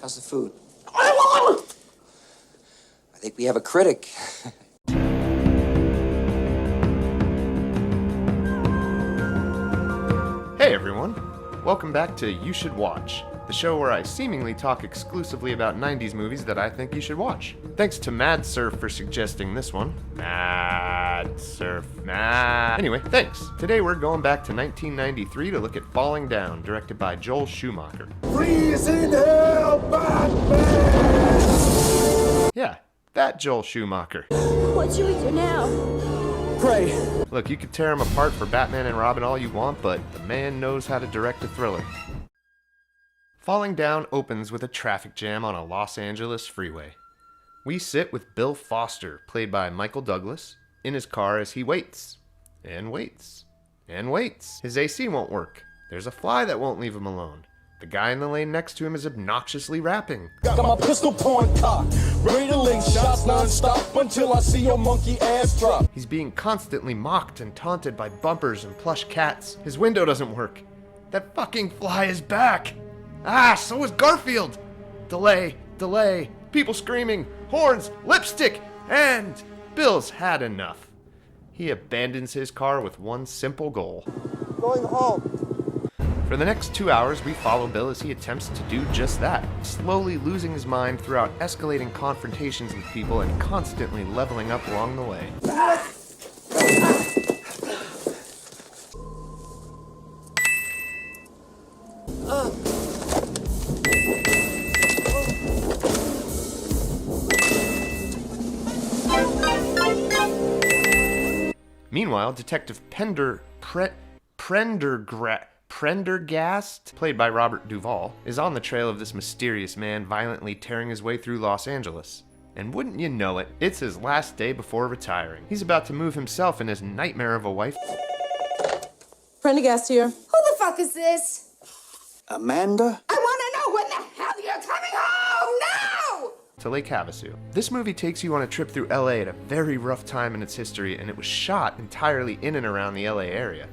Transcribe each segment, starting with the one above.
How's the food? I think we have a critic. Hey everyone, welcome back to You Should Watch, the show where I seemingly talk exclusively about 90s movies that I think you should watch. Thanks to Mad Surf for suggesting this one. Mad Surf. Anyway, thanks. Today we're going back to 1993 to look at Falling Down, directed by Joel Schumacher. Freezing hell, Batman! Yeah, that Joel Schumacher. What should we do now? Pray. Look, you could tear him apart for Batman and Robin all you want, but the man knows how to direct a thriller. Falling Down opens with a traffic jam on a Los Angeles freeway. We sit with Bill Foster, played by Michael Douglas, in his car as he waits, and waits, and waits. His AC won't work. There's a fly that won't leave him alone. The guy in the lane next to him is obnoxiously rapping. Got my pistol point cocked, ready to link shots non-stop until I see your monkey ass drop. He's being constantly mocked and taunted by bumpers and plush cats. His window doesn't work. That fucking fly is back. Ah, so is Garfield. Delay, delay, people screaming, horns, lipstick, and Bill's had enough. He abandons his car with one simple goal. Going home. For the next 2 hours, we follow Bill as he attempts to do just that, slowly losing his mind throughout escalating confrontations with people and constantly leveling up along the way. Meanwhile, Detective Prendergast, played by Robert Duvall, is on the trail of this mysterious man violently tearing his way through Los Angeles. And wouldn't you know it, it's his last day before retiring. He's about to move himself and his nightmare of a wife. Prendergast here. Who the fuck is this? Amanda? I want to know when the hell you're coming home now! To Lake Havasu. This movie takes you on a trip through LA at a very rough time in its history, and it was shot entirely in and around the LA area,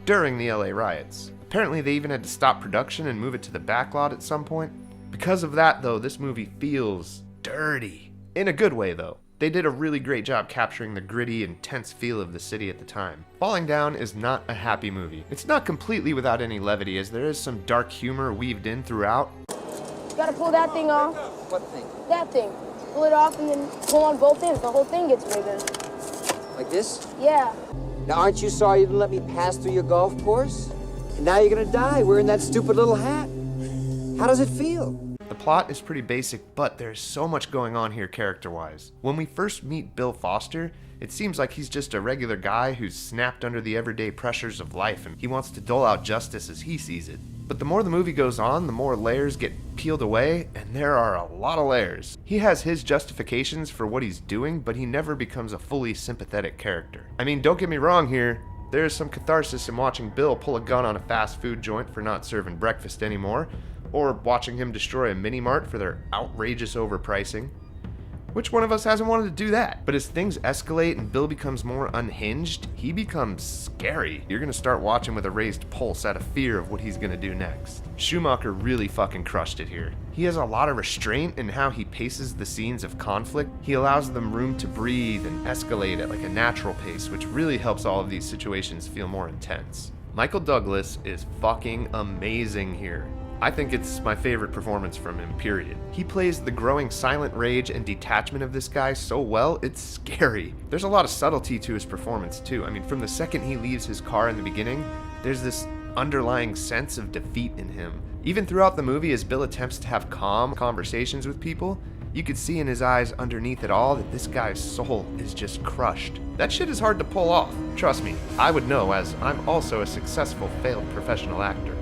during the LA riots. Apparently they even had to stop production and move it to the backlot at some point. Because of that though, this movie feels dirty. In a good way though. They did a really great job capturing the gritty, intense feel of the city at the time. Falling Down is not a happy movie. It's not completely without any levity, as there is some dark humor weaved in throughout. You gotta pull that thing off. What thing? That thing. Pull it off and then pull on both ends. The whole thing gets bigger. Like this? Yeah. Now, aren't you sorry you didn't let me pass through your golf course? And now you're gonna die wearing that stupid little hat. How does it feel? The plot is pretty basic, but there's so much going on here character-wise. When we first meet Bill Foster, it seems like he's just a regular guy who's snapped under the everyday pressures of life and he wants to dole out justice as he sees it. But the more the movie goes on, the more layers get peeled away, and there are a lot of layers. He has his justifications for what he's doing, but he never becomes a fully sympathetic character. I mean, don't get me wrong here, there is some catharsis in watching Bill pull a gun on a fast food joint for not serving breakfast anymore, or watching him destroy a mini-mart for their outrageous overpricing. Which one of us hasn't wanted to do that? But as things escalate and Bill becomes more unhinged, he becomes scary. You're gonna start watching with a raised pulse out of fear of what he's gonna do next. Schumacher really fucking crushed it here. He has a lot of restraint in how he paces the scenes of conflict. He allows them room to breathe and escalate at like a natural pace, which really helps all of these situations feel more intense. Michael Douglas is fucking amazing here. I think it's my favorite performance from him, period. He plays the growing silent rage and detachment of this guy so well, it's scary. There's a lot of subtlety to his performance too. I mean, from the second he leaves his car in the beginning, there's this underlying sense of defeat in him. Even throughout the movie, as Bill attempts to have calm conversations with people, you could see in his eyes underneath it all that this guy's soul is just crushed. That shit is hard to pull off. Trust me, I would know, as I'm also a successful failed professional actor.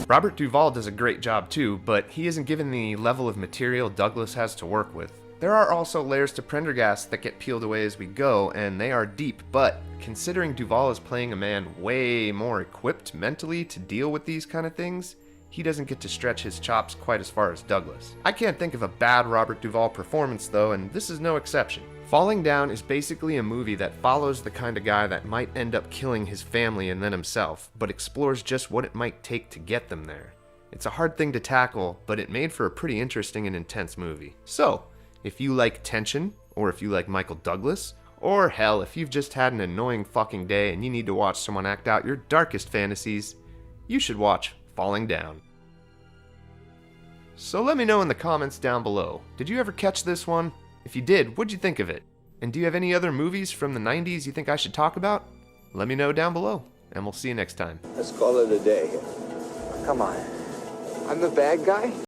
Robert Duvall does a great job too, but he isn't given the level of material Douglas has to work with. There are also layers to Prendergast that get peeled away as we go, and they are deep, but considering Duvall is playing a man way more equipped mentally to deal with these kind of things, he doesn't get to stretch his chops quite as far as Douglas. I can't think of a bad Robert Duvall performance though, and this is no exception. Falling Down is basically a movie that follows the kind of guy that might end up killing his family and then himself, but explores just what it might take to get them there. It's a hard thing to tackle, but it made for a pretty interesting and intense movie. So, if you like tension, or if you like Michael Douglas, or hell, if you've just had an annoying fucking day and you need to watch someone act out your darkest fantasies, you should watch Falling Down. So let me know in the comments down below. Did you ever catch this one? If you did, what'd you think of it? And do you have any other movies from the 90s you think I should talk about? Let me know down below, and we'll see you next time. Let's call it a day. Come on. I'm the bad guy?